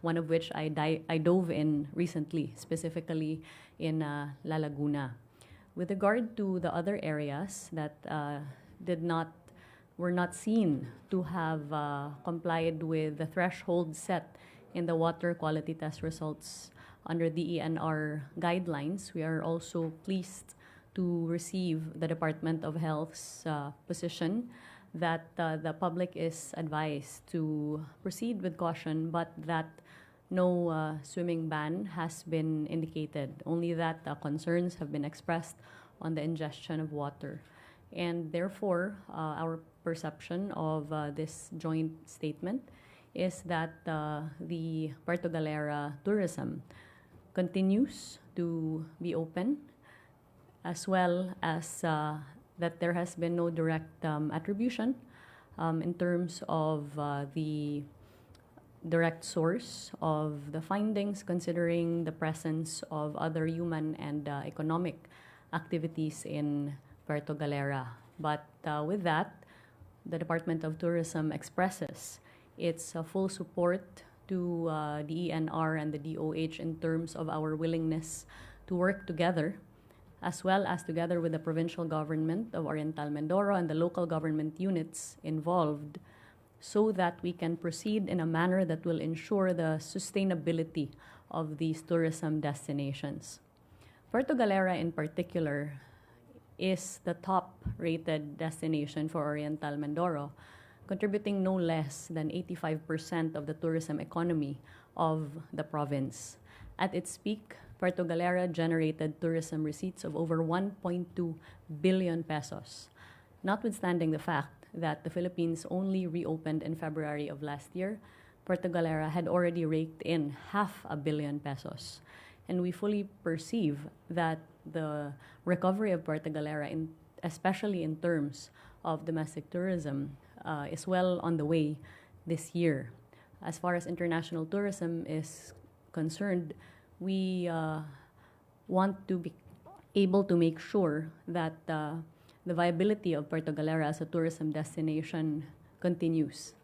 one of which I dove in recently, specifically in La Laguna. With regard to the other areas that were not seen to have complied with the threshold set in the water quality test results under the ENR guidelines, we are also pleased to receive the Department of Health's position that the public is advised to proceed with caution, but that no swimming ban has been indicated, only that concerns have been expressed on the ingestion of water. And therefore, our perception of this joint statement is that the Puerto Galera tourism continues to be open, as well as that there has been no direct attribution in terms of the direct source of the findings, considering the presence of other human and economic activities in Puerto Galera. But with that, the Department of Tourism expresses its full support to the ENR and the DOH in terms of our willingness to work together, as well as together with the provincial government of Oriental Mindoro and the local government units involved, so that we can proceed in a manner that will ensure the sustainability of these tourism destinations. Puerto Galera in particular is the top-rated destination for Oriental Mindoro, contributing no less than 85% of the tourism economy of the province. At its peak, Puerto Galera generated tourism receipts of over 1.2 billion pesos, notwithstanding the fact that the Philippines only reopened in February of last year. Puerto Galera had already raked in 500 million pesos. And we fully perceive that the recovery of Puerto Galera, especially in terms of domestic tourism, is well on the way this year. As far as international tourism is concerned, we want to be able to make sure that the viability of Puerto Galera as a tourism destination continues.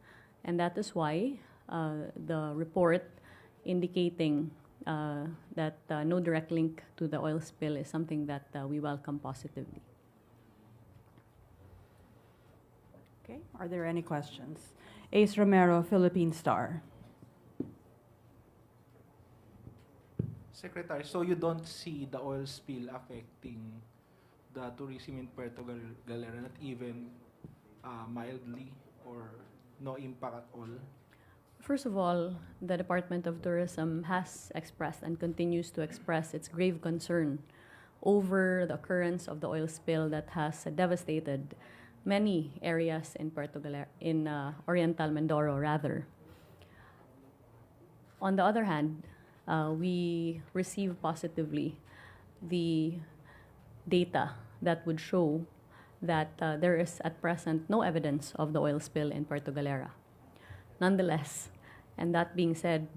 And that is why the report indicating that no direct link to the oil spill is something that we welcome positively. Okay, are there any questions? Ace Romero, Philippine Star. Secretary, so you don't see the oil spill affecting the tourism in Puerto Galera, not even mildly, or no impact at all? First of all, the Department of Tourism has expressed and continues to express its grave concern over the occurrence of the oil spill that has devastated many areas in Puerto Galera, in Oriental Mindoro rather. On the other hand, we receive positively the data that would show that there is at present no evidence of the oil spill in Puerto Galera. Nonetheless, and that being said,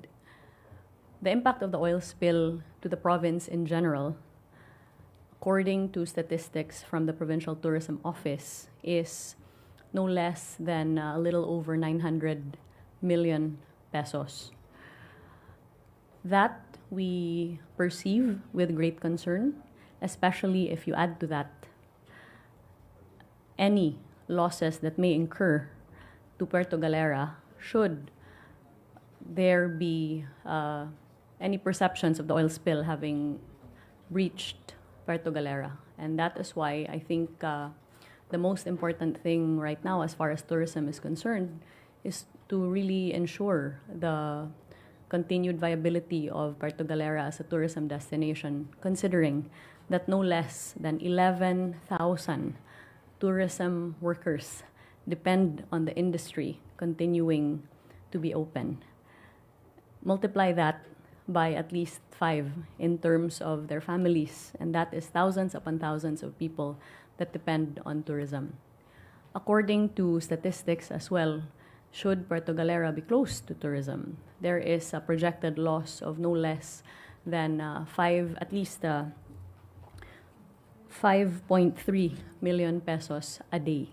the impact of the oil spill to the province in general, according to statistics from the Provincial Tourism Office, is no less than a little over 900 million pesos. That we perceive with great concern, especially if you add to that any losses that may incur to Puerto Galera should there be any perceptions of the oil spill having reached Puerto Galera. And that is why I think the most important thing right now as far as tourism is concerned is to really ensure the continued viability of Puerto Galera as a tourism destination, considering that no less than 11,000 tourism workers depend on the industry continuing to be open. Multiply that by at least 5 in terms of their families, and that is thousands upon thousands of people that depend on tourism. According to statistics as well, should Puerto Galera be close to tourism, there is a projected loss of no less than at least 5.3 million pesos a day.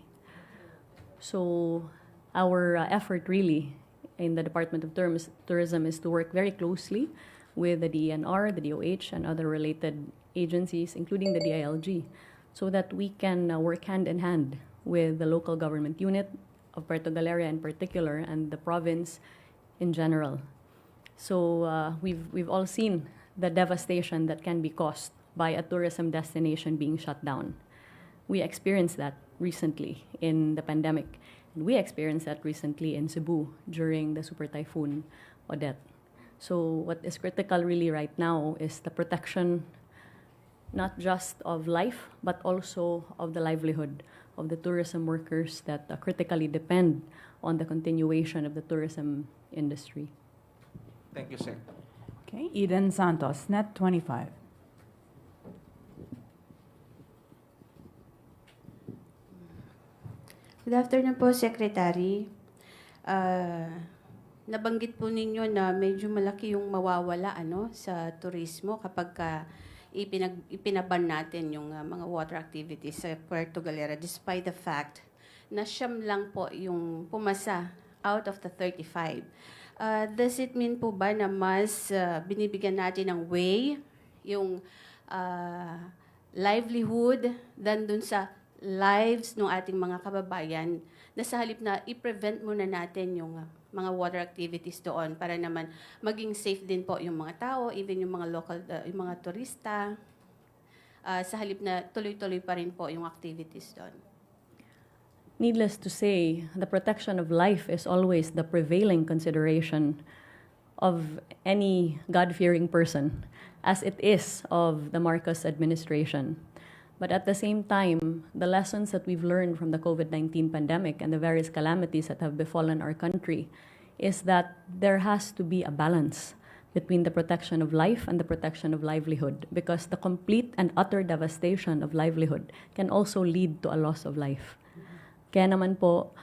So our effort really in the Department of Tourism is to work very closely with the DENR, the DOH, and other related agencies, including the DILG, so that we can work hand in hand with the local government unit of Puerto Galera in particular and the province in general. So we've all seen the devastation that can be caused by a tourism destination being shut down. We experienced that recently in the pandemic. And we experienced that recently in Cebu during the Super Typhoon Odette. So what is critical really right now is the protection not just of life, but also of the livelihood of the tourism workers that critically depend on the continuation of the tourism industry. Thank you, Sec. Okay, Eden Santos, Net 25. Good afternoon po, Secretary. Nabanggit po ninyo na medyo malaki yung mawawala sa turismo kapag ipinaban natin yung mga water activities sa Puerto Galera despite the fact na siyam lang po yung pumasa out of the 35. Does it mean po ba na mas binibigyan natin ng way yung livelihood than dun sa lives ng ating mga kababayan na sa halip na i-prevent muna natin yung mga water activities doon para naman maging safe din po yung mga tao, even yung mga local, yung mga turista, sa halip na tuloy-tuloy pa rin po yung activities doon. Needless to say, the protection of life is always the prevailing consideration of any God-fearing person, as it is of the Marcos administration. But at the same time, the lessons that we've learned from the COVID-19 pandemic and the various calamities that have befallen our country is that there has to be a balance between the protection of life and the protection of livelihood, because the complete and utter devastation of livelihood can also lead to a loss of life. Kaya naman po,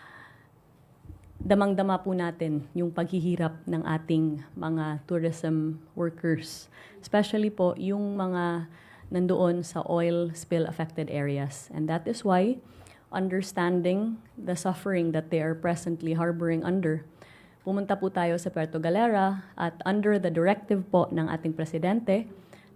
damang-dama po natin yung paghihirap ng ating mga tourism workers, especially po yung mga nandoon sa oil spill affected areas. And that is why, understanding the suffering that they are presently harboring under, pumunta po tayo sa Puerto Galera at under the directive po ng ating presidente,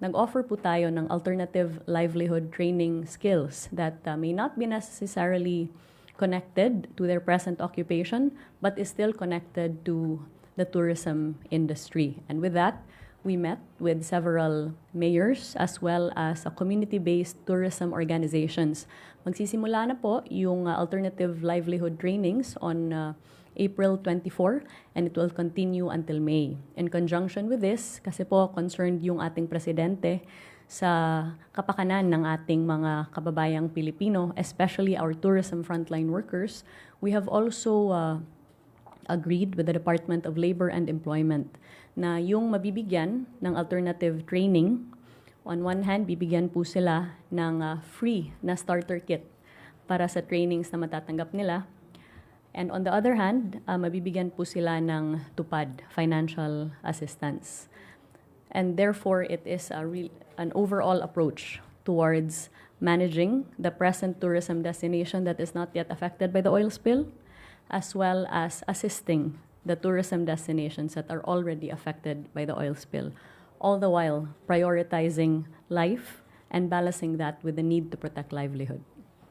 nag-offer po tayo ng alternative livelihood training skills that may not be necessarily connected to their present occupation, but is still connected to the tourism industry. And with that, we met with several mayors as well as community-based tourism organizations. Magsisimula na po yung alternative livelihood trainings on April 24, and it will continue until May. In conjunction with this, kasi po concerned yung ating presidente sa kapakanan ng ating mga kababayang Pilipino, especially our tourism frontline workers, we have also agreed with the Department of Labor and Employment na yung mabibigyan ng alternative training, on one hand, bibigyan po sila ng free na starter kit para sa trainings na matatanggap nila. And on the other hand, mabibigyan po sila ng TUPAD, financial assistance. And therefore, it is an overall approach towards managing the present tourism destination that is not yet affected by the oil spill, as well as assisting the tourism destinations that are already affected by the oil spill, all the while prioritizing life and balancing that with the need to protect livelihood.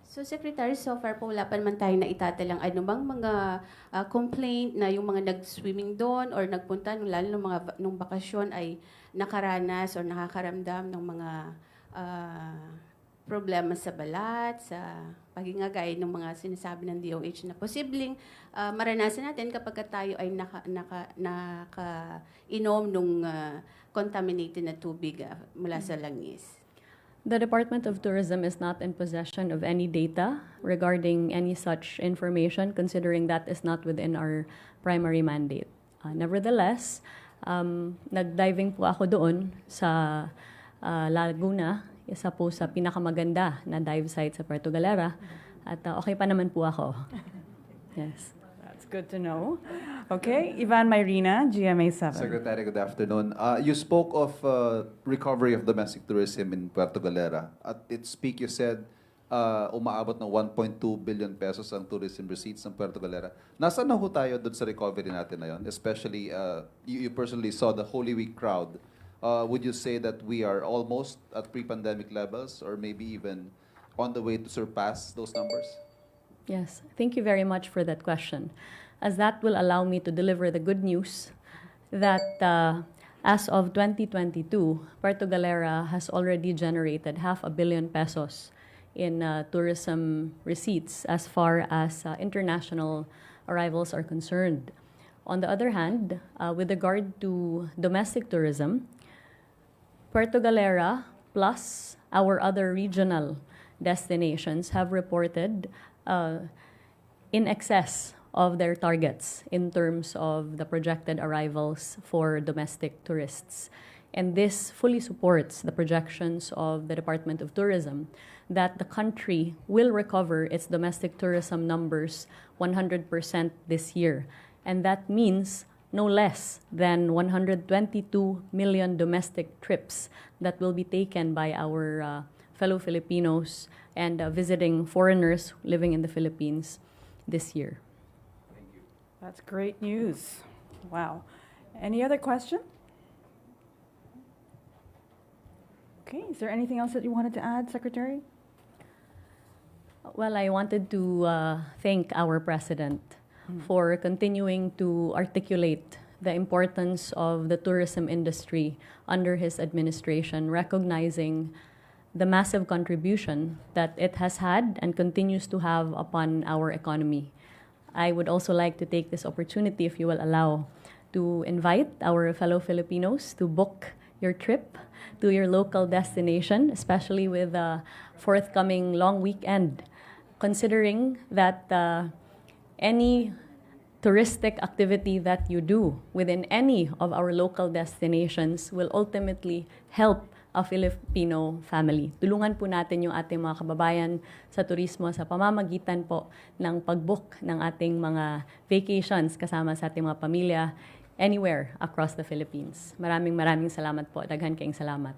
So, Secretary, so far po wala pa naman tayo na itatalang anumang mga complaint na yung mga nag-swimming doon or nagpunta, lalo nung bakasyon ay nakaranas or nakakaramdam ng mga problema sa balat, sa paghinga gaya ng mga sinasabi ng DOH na posibleng maranasan natin kapag tayo ay nakainom nung contaminated na tubig mula sa langis. The Department of Tourism is not in possession of any data regarding any such information, considering that is not within our primary mandate. Nevertheless, nag-diving po ako doon sa Laguna, isa po sa pinakamaganda na dive site sa Puerto Galera, at okay pa naman po ako. Yes. That's good to know. Okay, Ivan Mayrina, GMA7. Secretary, good afternoon. You spoke of recovery of domestic tourism in Puerto Galera. At its peak, you said umaabot ng 1.2 billion pesos ang tourism receipts ng Puerto Galera. Nasaan na ho tayo doon sa recovery natin na yun? Especially, you personally saw the Holy Week crowd. Would you say that we are almost at pre-pandemic levels or maybe even on the way to surpass those numbers? Yes, thank you very much for that question, as that will allow me to deliver the good news that as of 2022, Puerto Galera has already generated 500 million pesos in tourism receipts as far as international arrivals are concerned. On the other hand, with regard to domestic tourism, Puerto Galera plus our other regional destinations have reported in excess of their targets in terms of the projected arrivals for domestic tourists. And this fully supports the projections of the Department of Tourism that the country will recover its domestic tourism numbers 100% this year. And that means no less than 122 million domestic trips that will be taken by our fellow Filipinos and visiting foreigners living in the Philippines this year. That's great news. Wow. Any other question? Okay, is there anything else that you wanted to add, Secretary? Well, I wanted to thank our president for continuing to articulate the importance of the tourism industry under his administration, recognizing the massive contribution that it has had and continues to have upon our economy. I would also like to take this opportunity, if you will allow, to invite our fellow Filipinos to book your trip to your local destination, especially with the forthcoming long weekend, considering that any touristic activity that you do within any of our local destinations will ultimately help a Filipino family. Tulungan po natin yung ating mga kababayan sa turismo sa pamamagitan po ng pag-book ng ating mga vacations kasama sa ating mga pamilya anywhere across the Philippines. Maraming salamat po. Daghan kayong salamat.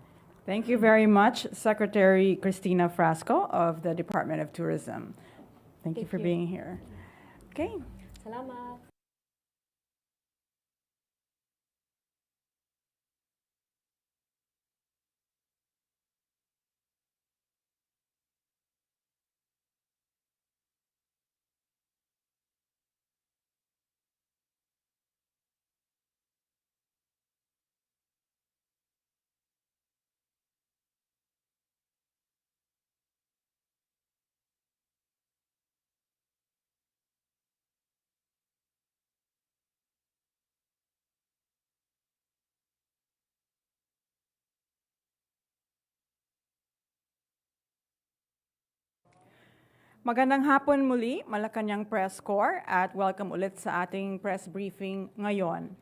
Thank you very much, Secretary Cristina Frasco of the Department of Tourism. Thank you for being here. Okay. Salamat. Magandang hapon muli, Malacañang Press Corps, at welcome ulit sa ating press briefing ngayon.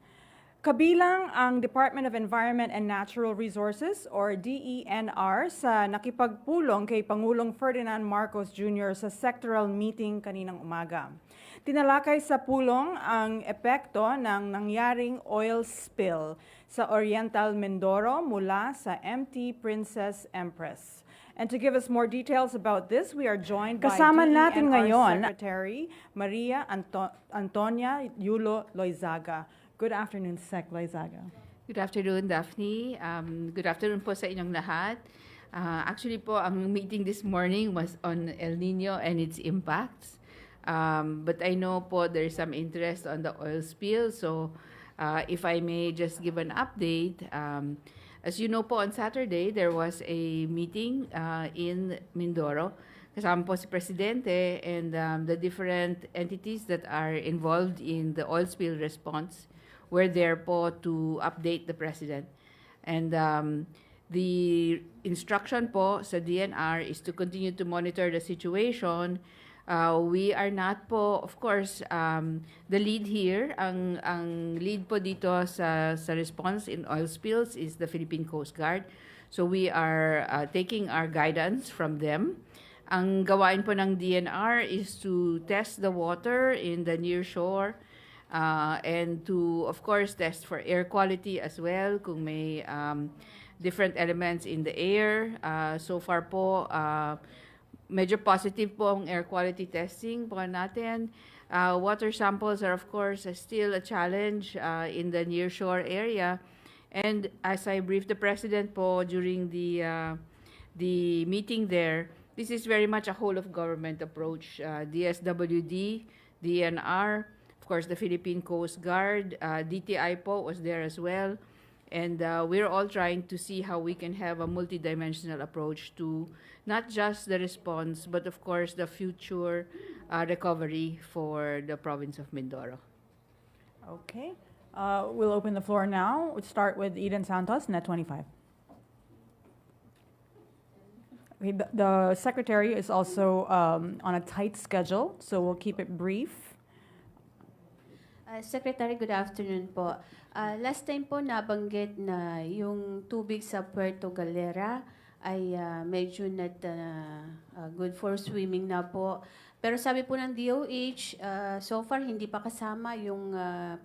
Kabilang ang Department of Environment and Natural Resources or DENR sa nakipagpulong kay Pangulong Ferdinand Marcos Jr. sa sectoral meeting kaninang umaga. Tinalakay sa pulong ang epekto ng nangyaring oil spill sa Oriental Mindoro mula sa MT Princess Empress. And to give us more details about this, we are joined by natin DENR ngayon Secretary Maria Antonia Yulo Loizaga. Good afternoon, Sec. Loizaga. Good afternoon, Daphne. Good afternoon po sa inyong lahat. Actually po, ang meeting this morning was on El Nino and its impacts. But I know po there's some interest on the oil spill. So if I may just give an update, as you know po, on Saturday, there was a meeting in Mindoro. Kasama po si Presidente and the different entities that are involved in the oil spill response were there po to update the President. And the instruction po sa DNR is to continue to monitor the situation. We are not po, of course, the lead here, ang lead po dito sa response in oil spills is the Philippine Coast Guard. So we are taking our guidance from them. Ang gawain po ng DNR is to test the water in the near shore and to, of course, test for air quality as well kung may different elements in the air. So far po, medyo positive po ang air quality testing po natin. Water samples are of course still a challenge in the nearshore area. And as I briefed the President po during the meeting there, this is very much a whole of government approach. DSWD, DNR, of course the Philippine Coast Guard, DTI po was there as well. And we're all trying to see how we can have a multidimensional approach to not just the response, but of course the future recovery for the province of Mindoro. Okay. We'll open the floor now. We'll start with Eden Santos, Net 25. Okay, the Secretary is also on a tight schedule, so we'll keep it brief. Secretary, good afternoon po. Last time po nabanggit na yung tubig sa Puerto Galera ay medyo not good for swimming na po. Pero sabi po ng DOH, so far hindi pa kasama yung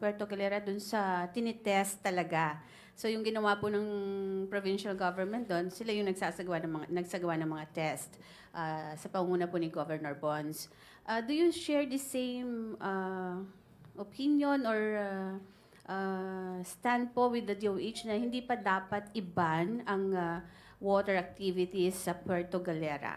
Puerto Galera dun sa tinitest talaga. So yung ginawa po ng provincial government doon, sila yung nagsagawa ng mga test sa panguna po ni Governor Bonds. Do you share the same opinion or stand po with the DOH na hindi pa dapat i-ban ang water activities sa Puerto Galera?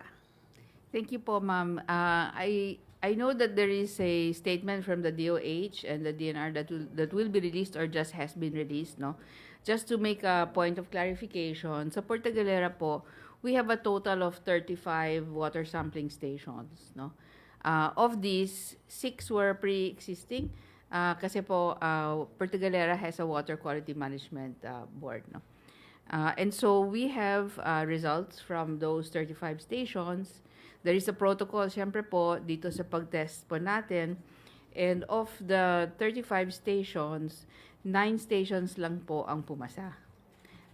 Thank you po, ma'am. I know that there is a statement from the DOH and the DNR that will be released or just has been released, no? Just to make a point of clarification, sa Puerto Galera po, we have a total of 35 water sampling stations, no? Of these, 6 were pre-existing kasi po Puerto Galera has a water quality management board, no? And so we have results from those 35 stations. There is a protocol, siyempre po, dito sa pag-test po natin. And of the 35 stations, 9 stations lang po ang pumasa.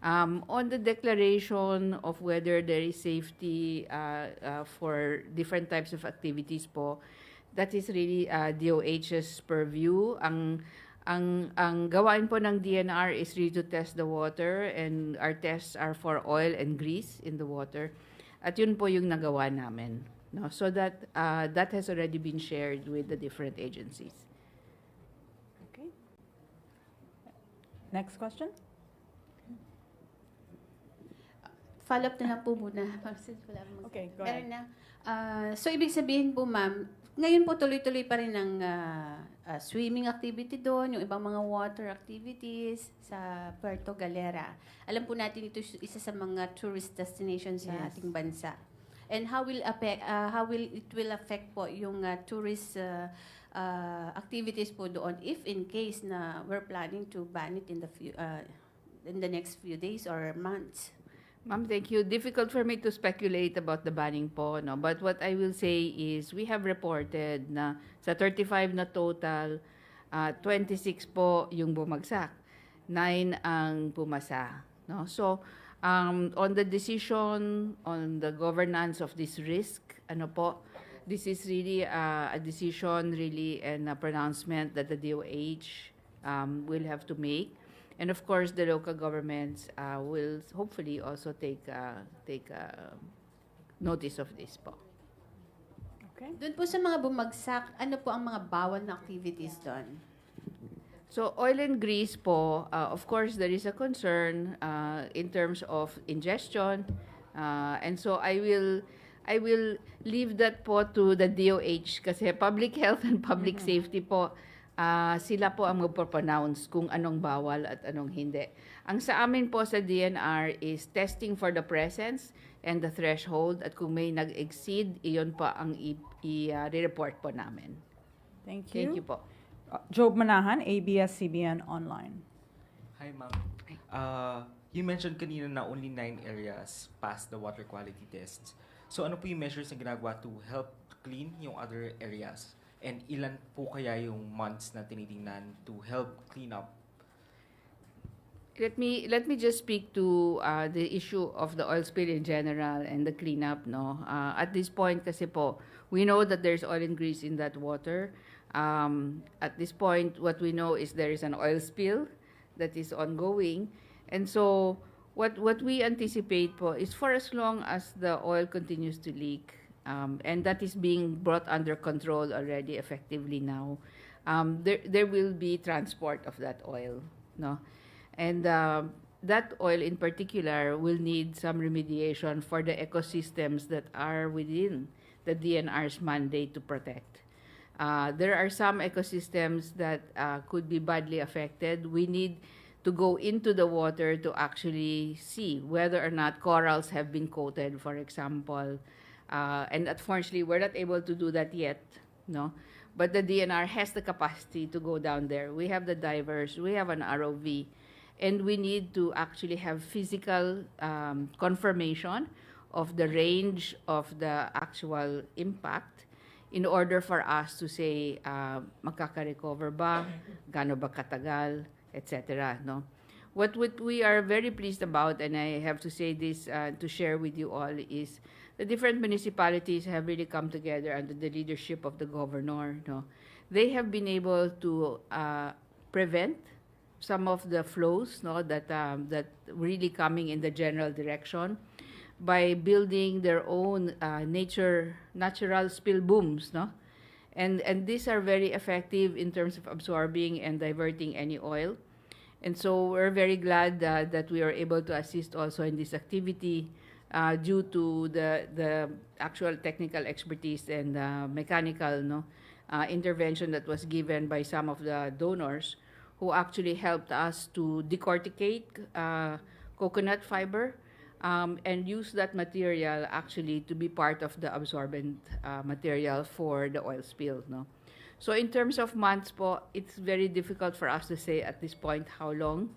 On the declaration of whether there is safety for different types of activities po, that is really DOH's purview. Ang gawain po ng DNR is really to test the water, and our tests are for oil and grease in the water. At yun po yung nagawa namin. No? So that has already been shared with the different agencies. Okay. Next question. Follow-up na lang po muna. Okay, go Meron ahead. na. So, ibig sabihin po, ma'am, ngayon po tuloy-tuloy pa rin ang swimming activity doon, yung ibang mga water activities sa Puerto Galera. Alam po natin ito isa sa mga tourist destinations sa Yes. ating bansa. And how will it will affect po yung tourist activities po doon if in case na we're planning to ban it in the next few days or months? Ma'am, thank you. Difficult for me to speculate about the banning po, no? But what I will say is we have reported na sa 35 na total, 26 po yung bumagsak. 9 ang pumasa, no? So, on the decision on the governance of this risk, ano po, this is really a decision really and a pronouncement that the DOH will have to make. And of course, the local governments will hopefully also take notice of this po. Okay. Doon po sa mga bumagsak, ano po ang mga bawal na activities doon? So oil and grease po, of course, there is a concern in terms of ingestion. And so I will leave that po to the DOH kasi public health and public safety po, sila po ang magpo-pronounce kung anong bawal at anong hindi. Ang sa amin po sa DNR is testing for the presence and the threshold at kung may nag-exceed, iyon pa ang i-report po namin. Thank you. Thank you po. Job Manahan, ABS-CBN Online. Hi, ma'am. You mentioned kanina na only 9 areas passed the water quality tests. So ano po yung measures na ginagawa to help clean yung other areas? And ilan po kaya yung months na tinitingnan to help clean up? Let me just speak to the issue of the oil spill in general and the cleanup, no. At this point kasi po, we know that there's oil and grease in that water. At this point, what we know is there is an oil spill that is ongoing. And so what we anticipate po is for as long as the oil continues to leak, And that is being brought under control already effectively now. There will be transport of that oil, no? And that oil in particular will need some remediation for the ecosystems that are within the DNR's mandate to protect. There are some ecosystems that could be badly affected. We need to go into the water to actually see whether or not corals have been coated, for example. And unfortunately, we're not able to do that yet, no? But the DNR has the capacity to go down there. We have the divers, we have an ROV, and we need to actually have physical confirmation of the range of the actual impact in order for us to say, magkaka-recover ba, gaano ba katagal, etc. No? What we are very pleased about, and I have to say this to share with you all, is the different municipalities have really come together under the leadership of the governor. No? They have been able to prevent some of the flows, no, that really coming in the general direction by building their own natural spill booms, no? And these are very effective in terms of absorbing and diverting any oil. And so we're very glad that we are able to assist also in this activity due to the actual technical expertise and mechanical intervention that was given by some of the donors who actually helped us to decorticate coconut fiber and use that material actually to be part of the absorbent material for the oil spill. No? So in terms of months po, it's very difficult for us to say at this point how long.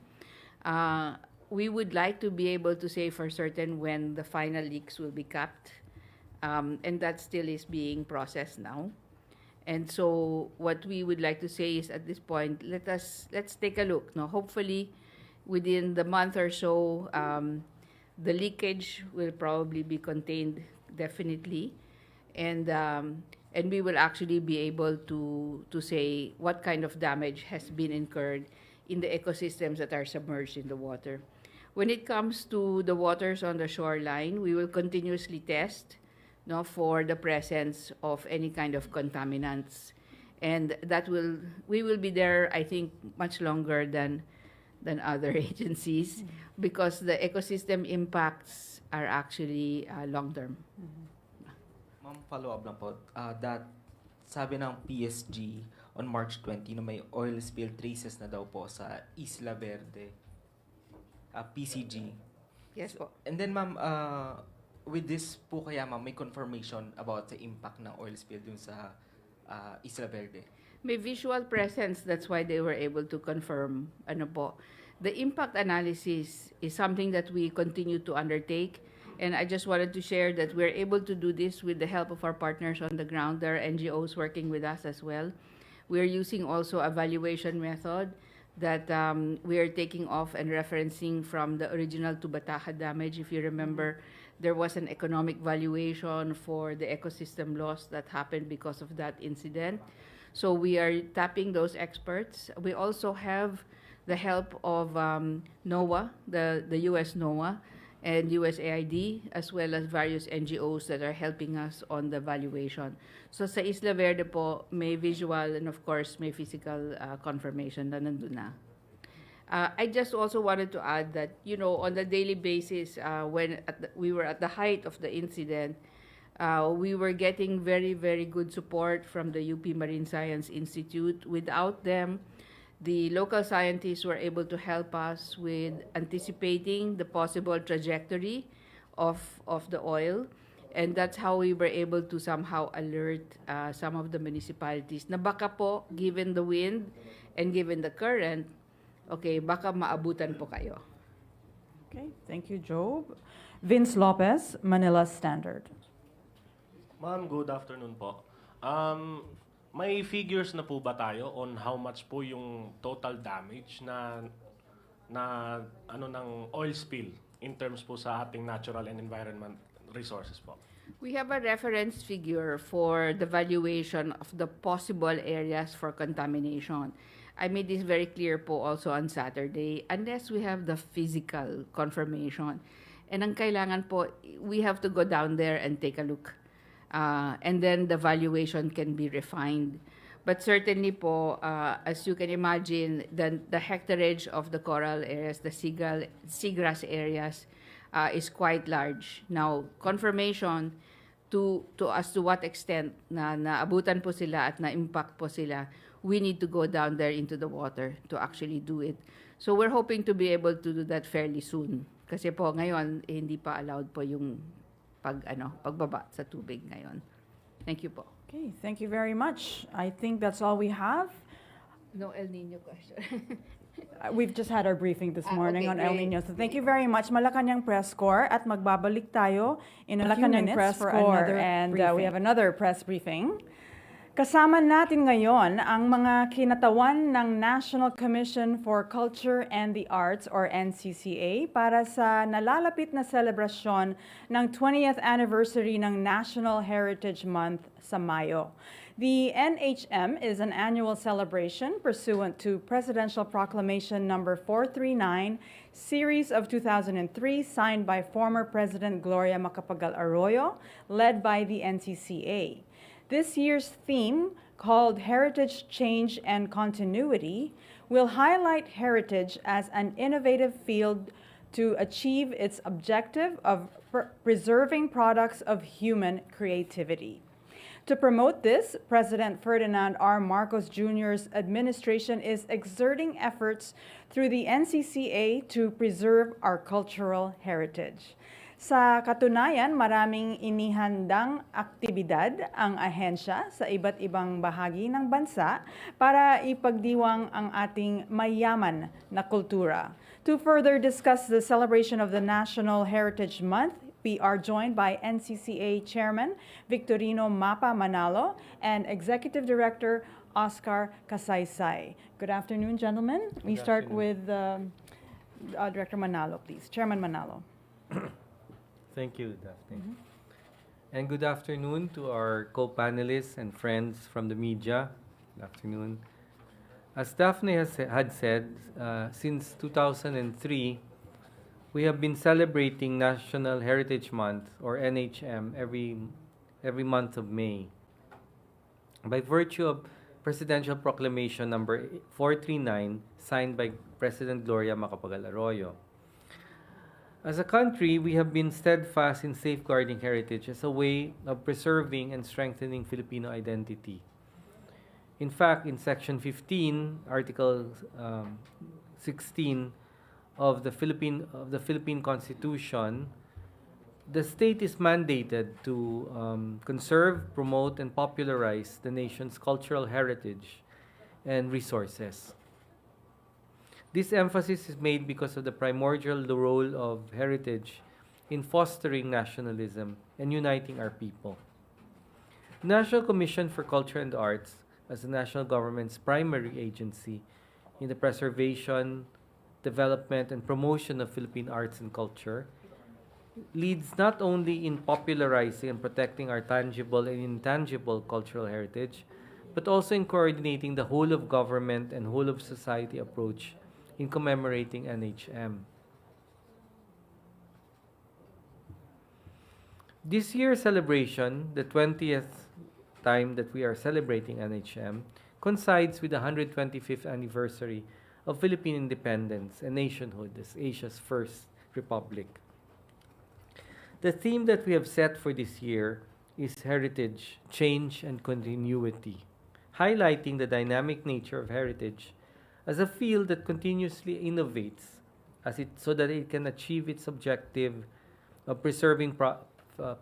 We would like to be able to say for certain when the final leaks will be capped, and that still is being processed now. And so what we would like to say is at this point, let's take a look. No? Hopefully within the month or so, the leakage will probably be contained definitely, and we will actually be able to say what kind of damage has been incurred in the ecosystems that are submerged in the water. When it comes to the waters on the shoreline, we will continuously test for the presence of any kind of contaminants, and we will be there, I think, much longer than other agencies because the ecosystem impacts are actually long-term. Ma'am, follow-up lang po. That sabi ng PSG on March 20 na may oil spill traces na daw po sa Isla Verde, PCG. Yes po. And then ma'am, with this po kaya ma'am, may confirmation about the impact ng oil spill dun sa Isla Verde? May visual presence, that's why they were able to confirm. Ano po, the impact analysis is something that we continue to undertake, and I just wanted to share that we're able to do this with the help of our partners on the ground. There are NGOs working with us as well. We're using also a valuation method that we are taking off and referencing from the original Tubataha damage. If you remember, there was an economic valuation for the ecosystem loss that happened because of that incident. So we are tapping those experts. We also have the help of NOAA, the US NOAA, and USAID, as well as various NGOs that are helping us on the valuation. So sa Isla Verde po, may visual and of course may physical confirmation na nandun na. I just also wanted to add that, on the daily basis, when we were at the height of the incident, we were getting very, very good support from the UP Marine Science Institute. Without them, the local scientists were able to help us with anticipating the possible trajectory of the oil. And that's how we were able to somehow alert some of the municipalities na baka po, given the wind and given the current, okay, baka maabutan po kayo. Okay, thank you, Job. Vince Lopez, Manila Standard. Ma'am, good afternoon po. May figures na po ba tayo on how much po yung total damage na ng oil spill in terms po sa ating natural and environment resources po? We have a reference figure for the valuation of the possible areas for contamination. I made this very clear po also on Saturday, unless we have the physical confirmation. And ang kailangan po, we have to go down there and take a look. and then the valuation can be refined. But certainly po, as you can imagine, the hectareage of the coral areas, the seagrass areas, is quite large. Now, confirmation to as to what extent na naabutan po sila at na-impact po sila, we need to go down there into the water to actually do it. So we're hoping to be able to do that fairly soon. Kasi po ngayon, hindi pa allowed po yung pagbaba sa tubig ngayon. Thank you po. Okay, thank you very much. I think that's all we have. No El Nino question. We've just had our briefing this morning okay, on El great. Nino. So thank you very much, Malacañang Press Corps. At magbabalik tayo in a few minutes Press for Corps, another and, and we have another press briefing. Kasama natin ngayon ang mga kinatawan ng National Commission for Culture and the Arts or NCCA para sa nalalapit na selebrasyon ng 20th anniversary ng National Heritage Month sa Mayo. The NHM is an annual celebration pursuant to Presidential Proclamation number 439, series of 2003, signed by former President Gloria Macapagal Arroyo, led by the NCCA. This year's theme, called Heritage, Change, and Continuity, will highlight heritage as an innovative field to achieve its objective of preserving products of human creativity. To promote this, President Ferdinand R. Marcos Jr.'s administration is exerting efforts through the NCCA to preserve our cultural heritage. Sa katunayan, maraming inihandang aktibidad ang ahensya sa iba't ibang bahagi ng bansa para ipagdiwang ang ating mayaman na kultura. To further discuss the celebration of the National Heritage Month, we are joined by NCCA Chairman Victorino Mapa Manalo and Executive Director Oscar Kasaysay. Good afternoon, gentlemen. We start with Director Manalo, please. Chairman Manalo. Thank you, Daphne. And good afternoon to our co-panelists and friends from the media. Good afternoon. As Daphne had said, since 2003, we have been celebrating National Heritage Month, or NHM, every month of May. By virtue of Presidential Proclamation number 439, signed by President Gloria Macapagal Arroyo. As a country, we have been steadfast in safeguarding heritage as a way of preserving and strengthening Filipino identity. In fact, in Section 15, Article 16 of the Philippine Constitution, the state is mandated to conserve, promote, and popularize the nation's cultural heritage and resources. This emphasis is made because of the primordial role of heritage in fostering nationalism and uniting our people. The National Commission for Culture and Arts, as the national government's primary agency in the preservation, development, and promotion of Philippine arts and culture, leads not only in popularizing and protecting our tangible and intangible cultural heritage, but also in coordinating the whole of government and whole of society approach in commemorating NHM. This year's celebration, the 20th time that we are celebrating NHM, coincides with the 125th anniversary of Philippine independence and nationhood as Asia's first republic. The theme that we have set for this year is Heritage, Change, and Continuity, highlighting the dynamic nature of heritage as a field that continuously innovates so that it can achieve its objective of preserving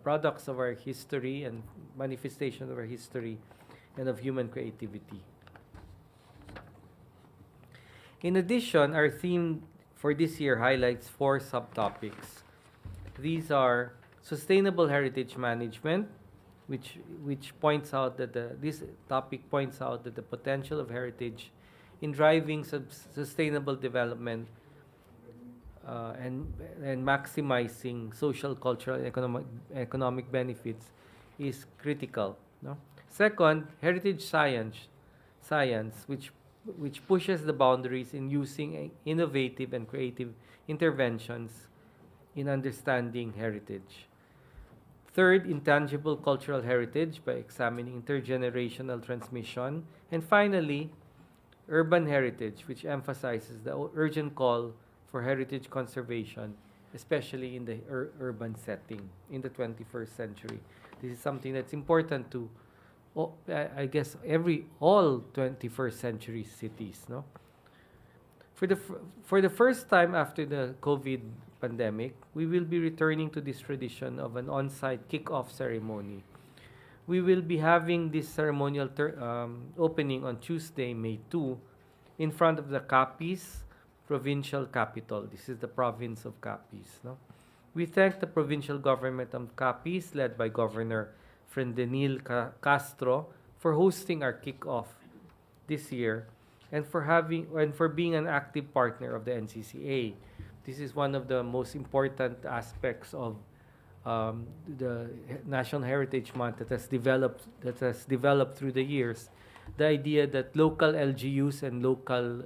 products of our history and manifestations of our history and of human creativity. In addition, our theme for this year highlights 4 subtopics. These are sustainable heritage management, which points out that this topic points out that the potential of heritage in driving sustainable development and maximizing social, cultural, and economic benefits is critical. No? Second, heritage science, which pushes the boundaries in using innovative and creative interventions in understanding heritage. Third, intangible cultural heritage by examining intergenerational transmission. And finally, urban heritage, which emphasizes the urgent call for heritage conservation, especially in the urban setting in the 21st century. This is something that's important to, I guess, all 21st century cities, no? For the first time after the COVID pandemic, we will be returning to this tradition of an on-site kick-off ceremony. We will be having this ceremonial opening on Tuesday, May 2, in front of the Capiz provincial capital. This is the province of Capiz. No? We thank the provincial government of Capiz, led by Governor Frendenil Castro, for hosting our kick-off this year and for being an active partner of the NCCA. This is one of the most important aspects of the National Heritage Month that has developed through the years. The idea that local LGUs and local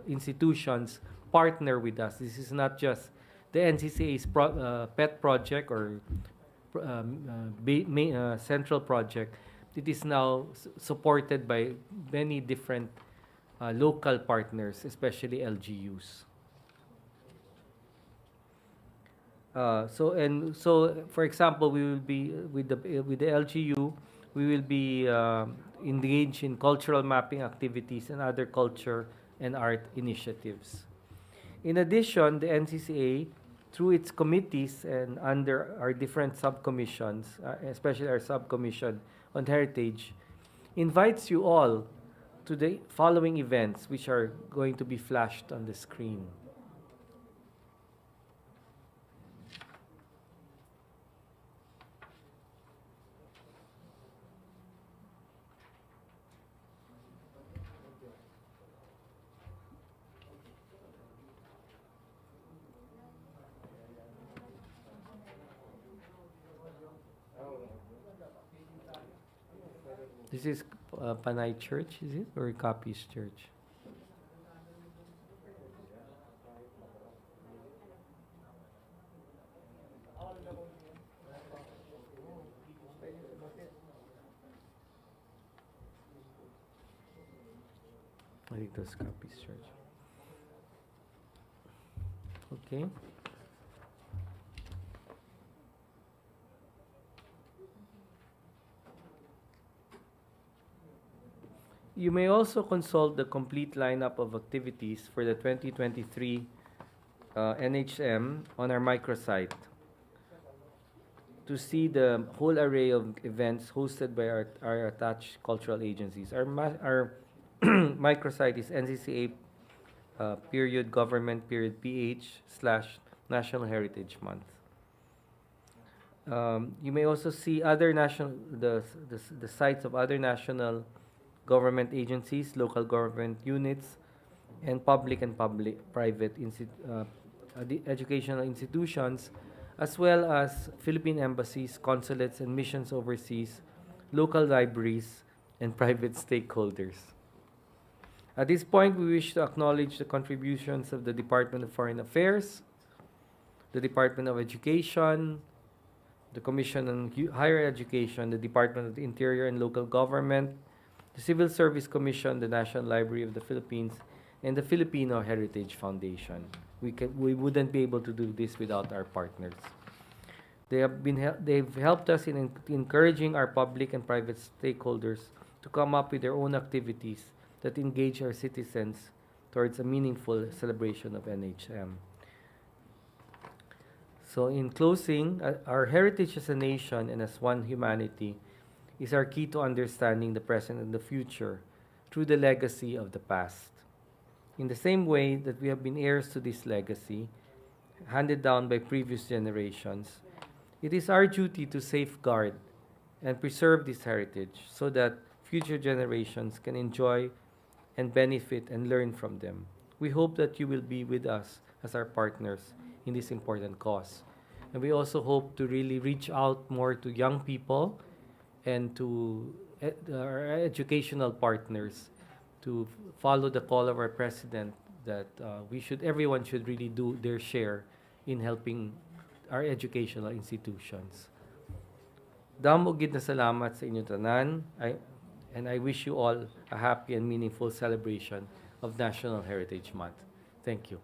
institutions partner with us. This is not just the NCCA's pet project or central project. It is now supported by many different local partners, especially LGUs. So, for example, we will be with the LGU. We will be engaged in cultural mapping activities and other culture and art initiatives. In addition, the NCCA, through its committees and under our different subcommissions, especially our subcommission on heritage, invites you all to the following events, which are going to be flashed on the screen. This is Panay Church, is it? Or Capiz Church? I think that's Capiz Church. Okay. You may also consult the complete lineup of activities for the 2023 NHM on our microsite to see the whole array of events hosted by our attached cultural agencies. Our microsite is NCCA period government period PH/National Heritage Month. You may also see other the sites of other national government agencies, local government units, and public and private educational institutions, as well as Philippine embassies, consulates, and missions overseas, local libraries, and private stakeholders. At this point, we wish to acknowledge the contributions of the Department of Foreign Affairs, the Department of Education, the Commission on Higher Education, the Department of the Interior and Local Government, the Civil Service Commission, the National Library of the Philippines, and the Filipino Heritage Foundation. We wouldn't be able to do this without our partners. They've helped us in encouraging our public and private stakeholders to come up with their own activities that engage our citizens towards a meaningful celebration of NHM. So in closing, our heritage as a nation and as one humanity is our key to understanding the present and the future through the legacy of the past. In the same way that we have been heirs to this legacy, handed down by previous generations, it is our duty to safeguard and preserve this heritage so that future generations can enjoy and benefit and learn from them. We hope that you will be with us as our partners in this important cause. And we also hope to really reach out more to young people and to our educational partners to follow the call of our president that everyone should really do their share in helping our educational institutions. Damo gid na salamat sa inyo tanan. And I wish you all a happy and meaningful celebration of National Heritage Month. Thank you.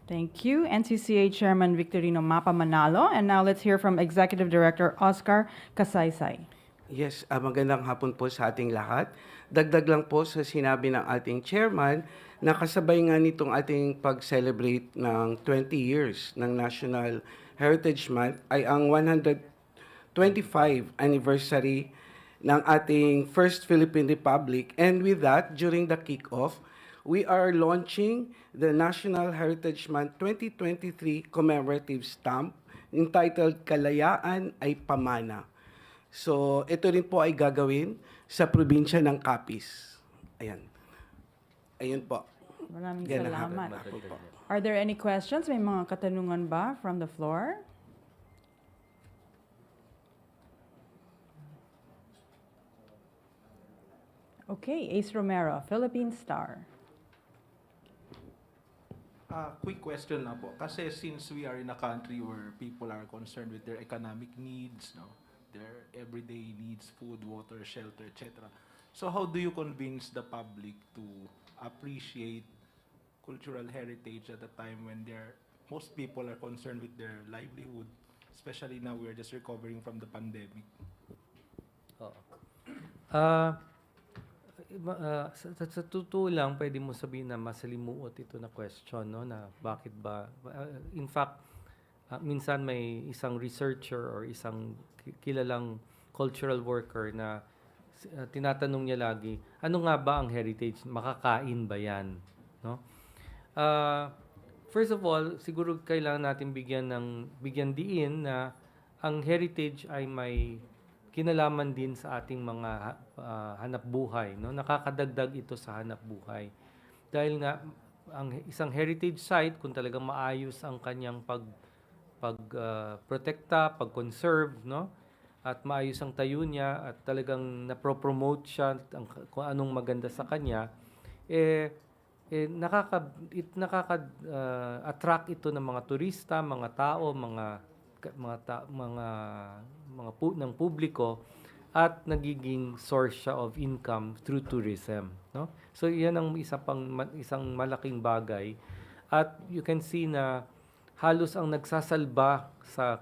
Thank you, NCCA Chairman Victorino Mapa Manalo. And now let's hear from Executive Director Oscar Kasaysay. Yes, magandang hapon po sa ating lahat. Dagdag lang po sa sinabi ng ating chairman na kasabay nga nitong ating pag-celebrate ng 20 years ng National Heritage Month ay ang 125 anniversary ng ating First Philippine Republic. And with that, during the kick-off, we are launching the National Heritage Month 2023 commemorative stamp entitled Kalayaan ay Pamana. So, ito rin po ay gagawin sa probinsya ng Capiz. Ayan. Ayun po. Maraming Ganang salamat. hapon po. Are there any questions? May mga katanungan ba from the floor? Okay, Ace Romero, Philippine Star. Quick question na po. Kasi since we are in a country where people are concerned with their economic needs, no, their everyday needs, food, water, shelter, etc. So how do you convince the public to appreciate cultural heritage at a time when most people are concerned with their livelihood, especially now we're just recovering from the pandemic? Sa totoo lang, pwede mo sabihin na masalimuot ito na question, no? Na bakit ba? In fact, minsan may isang researcher or isang kilalang cultural worker na tinatanong niya lagi, ano nga ba ang heritage? Makakain ba yan? No? First of all, siguro kailangan natin bigyan diin na ang heritage ay may kinalaman din sa ating mga hanap buhay, no? Nakakadagdag ito sa hanap buhay. Dahil nga ang isang heritage site kung talagang maayos ang kanyang protekta, pag-conserve, no? At maayos ang tayo niya at talagang napropromote siya kung anong maganda sa kanya, attract ito ng mga turista, mga tao, ng publiko at nagiging source siya of income through tourism, no? So iyan ang isang malaking bagay at you can see na halos ang nagsasalba sa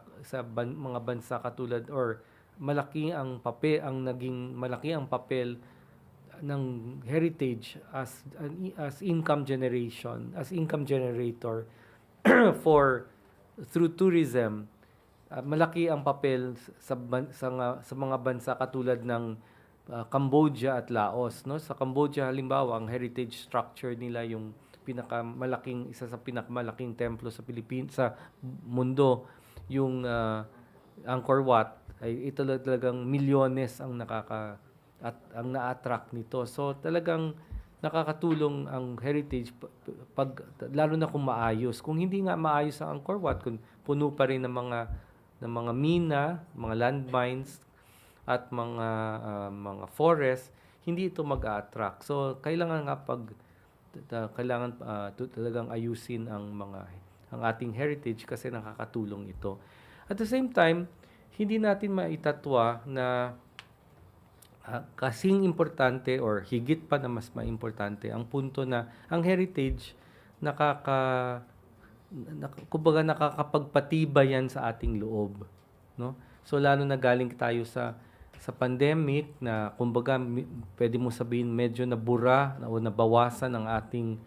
mga bansa katulad or malaki ang papel ng heritage as income generator through tourism. Malaki ang papel sa mga bansa katulad ng Cambodia at Laos, no? Sa Cambodia halimbawa, ang heritage structure nila yung isa sa pinakamalaking templo sa sa mundo, yung Angkor Wat, ay ito talagang milyones ang na-attract nito. So talagang nakakatulong ang heritage lalo na kung maayos. Kung hindi nga maayos ang Angkor Wat, kung puno pa rin ng mga mina, mga landmines at mga forest, hindi ito mag-attract. So kailangan talagang ayusin ang ating heritage kasi nakakatulong ito. At the same time, hindi natin maitatwa na kasing importante or higit pa na mas maimportante ang punto na ang heritage kumbaga nakakapagpatibay yan sa ating loob, no? So lalo na galing tayo sa pandemic na kumbaga pwede mo sabihin medyo nabura o nabawasan ang ating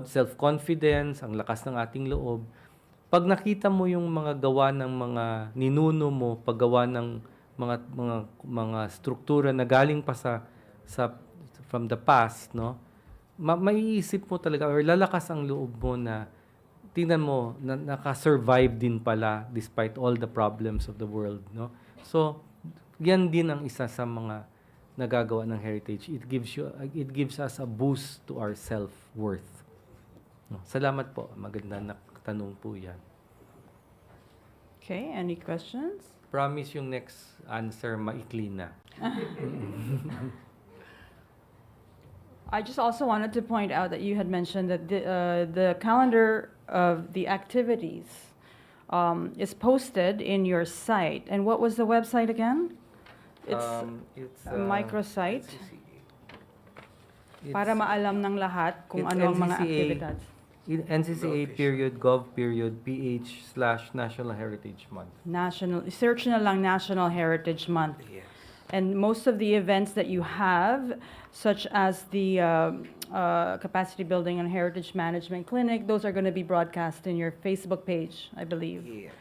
self-confidence, ang lakas ng ating loob. Pag nakita mo yung mga gawa ng mga ninuno mo, paggawa ng mga struktura na galing pa from the past, no? Maiisip mo talaga or lalakas ang loob mo na tingnan mo na naka-survive din pala despite all the problems of the world, no? So yan din ang isa sa mga nagagawa ng heritage. It gives us a boost to our self-worth. No? Salamat po. Maganda na tanong po yan. Okay, any questions? Promise yung next answer maikli na. I just also wanted to point out that you had mentioned that the calendar of the activities is posted in your site. And what was the website again? It's It's a microsite It's para maalam ng lahat kung it's ano ang mga NCCA. activities. NCCA.gov.ph/National Heritage Month. Search na lang National Heritage Month. Yes. And most of the events that you have, such as the Capacity Building and Heritage Management Clinic, those are going to be broadcast in your Facebook page, I believe. Yes.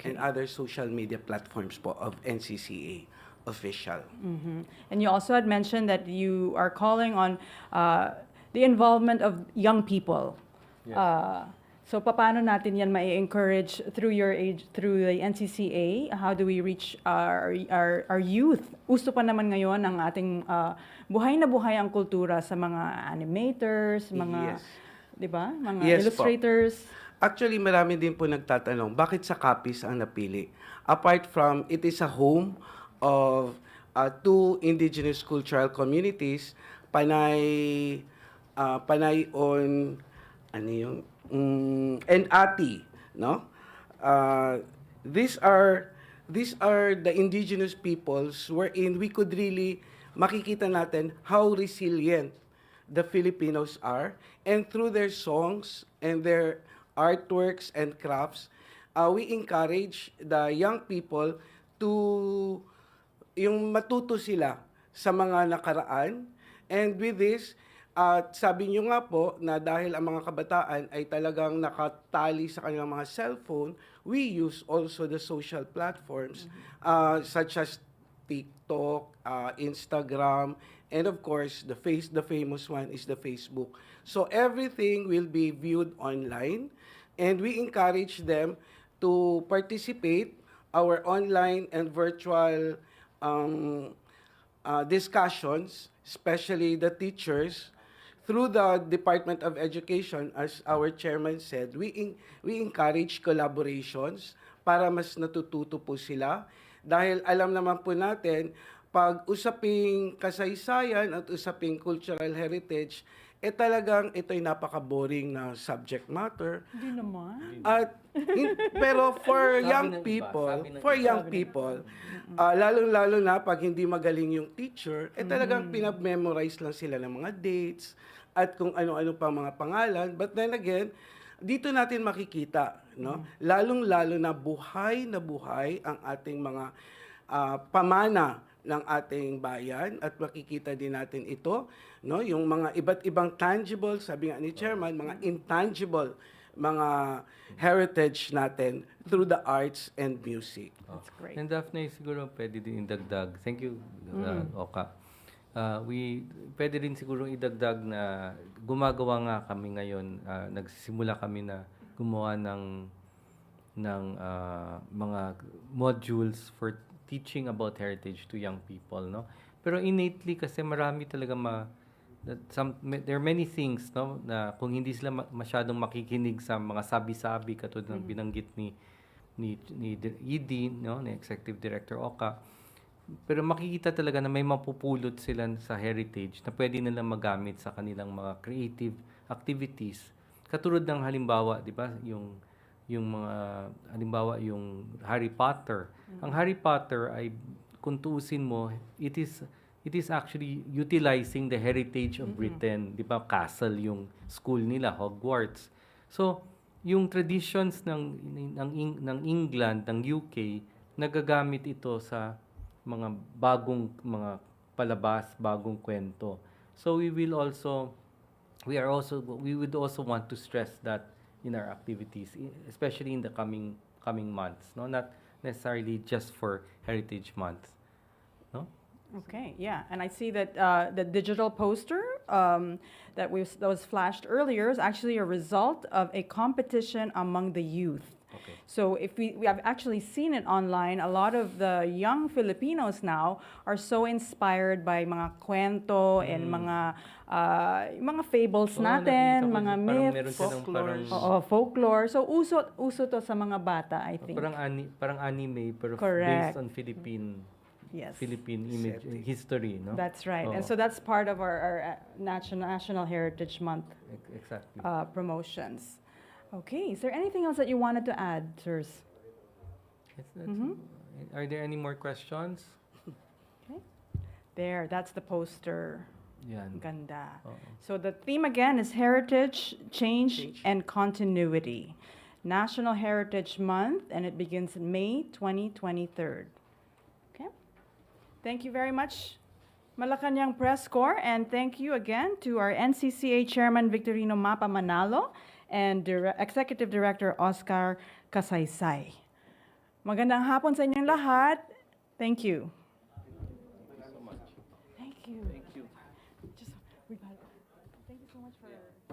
And other social media platforms po of NCCA official. And you also had mentioned that you are calling on the involvement of young people. Yes. So paano natin yan mai-encourage through the NCCA? How do we reach our youth? Uso pa naman ngayon ang ating buhay na buhay ang kultura sa mga animators, mga, Yes. di ba? Mga Yes po. illustrators. Actually, marami din po nagtatanong, bakit sa Capiz ang napili? Apart from, it is a home of two indigenous cultural communities, Panay on, ano yung, and Ati, no? These are the indigenous peoples wherein we could really makikita natin how resilient the Filipinos are, and through their songs and their artworks and crafts, we encourage the young people to yung matuto sila sa mga nakaraan. And with this, sabi nyo nga po na dahil ang mga kabataan ay talagang nakatali sa kanilang mga cellphone, we use also the social platforms such as TikTok, Instagram, and of course, the famous one is the Facebook. So everything will be viewed online, and we encourage them to participate our online and virtual discussions, especially the teachers, through the Department of Education. As our chairman said, we encourage collaborations para mas natututo po sila. Dahil alam naman po natin, pag usaping kasaysayan at usaping cultural heritage, talagang ito'y napaka-boring na subject matter. Hindi naman. At pero for Sabi young ng iba, people, sabi ng lalong-lalo na pag hindi magaling yung teacher, talagang pinag-memorize lang sila ng mga dates at kung ano-ano pa mga pangalan. But then again, dito natin makikita, no? Lalong-lalo na buhay ang ating mga pamana ng ating bayan, at makikita din natin ito, no? Yung mga iba't ibang tangible, sabi nga ni chairman, mga intangible, mga heritage natin through the arts and music. That's great. And Daphne, siguro pwede din idagdag. Thank you, Oka. Pwede rin siguro idagdag na gumagawa nga kami ngayon, nagsisimula kami na gumawa ng mga modules for teaching about heritage to young people, no? Pero innately kasi marami talaga there are many things, no, na kung hindi sila masyadong makikinig sa mga sabi-sabi katulad ng binanggit ni ED, no, ni Executive Director Oka. Pero makikita talaga na may mapupulot sila sa heritage na pwede nilang magamit sa kanilang mga creative activities. Katulad ng halimbawa, 'di ba, yung mga halimbawa yung Harry Potter. Ang Harry Potter ay kung tuusin mo, it is actually utilizing the heritage of Britain, 'di ba? Castle yung school nila, Hogwarts. So, yung traditions ng England, ng UK, nagagamit ito sa mga bagong mga palabas, bagong kwento. So we would also want to stress that in our activities, especially in the coming months, no, not necessarily just for Heritage Month, no. Okay, yeah, and I see that the digital poster that was flashed earlier is actually a result of a competition among the youth. Okay. So if we have actually seen it online, a lot of the young Filipinos now are so inspired by mga kwento and mga fables natin, mga myths, folklore. So uso to sa mga bata, I think. Parang anime pero Correct. based on Philippine image history, no? That's right. Oo. And so that's part of our National Heritage Month Exactly. promotions. Okay, is there anything else that you wanted to add, sirs? Are there any more questions? There, that's the poster. Yan. Ganda. Oo. So the theme again is Heritage, Change, and Continuity. National Heritage Month, and it begins May 2023. Okay? Thank you very much, Malacañang Press Corps, and thank you again to our NCCA Chairman Victorino Mapa Manalo and Executive Director Oscar Kasaysay. Magandang hapon sa inyong lahat. Thank you. Thank you. Thank you. Thank you so much for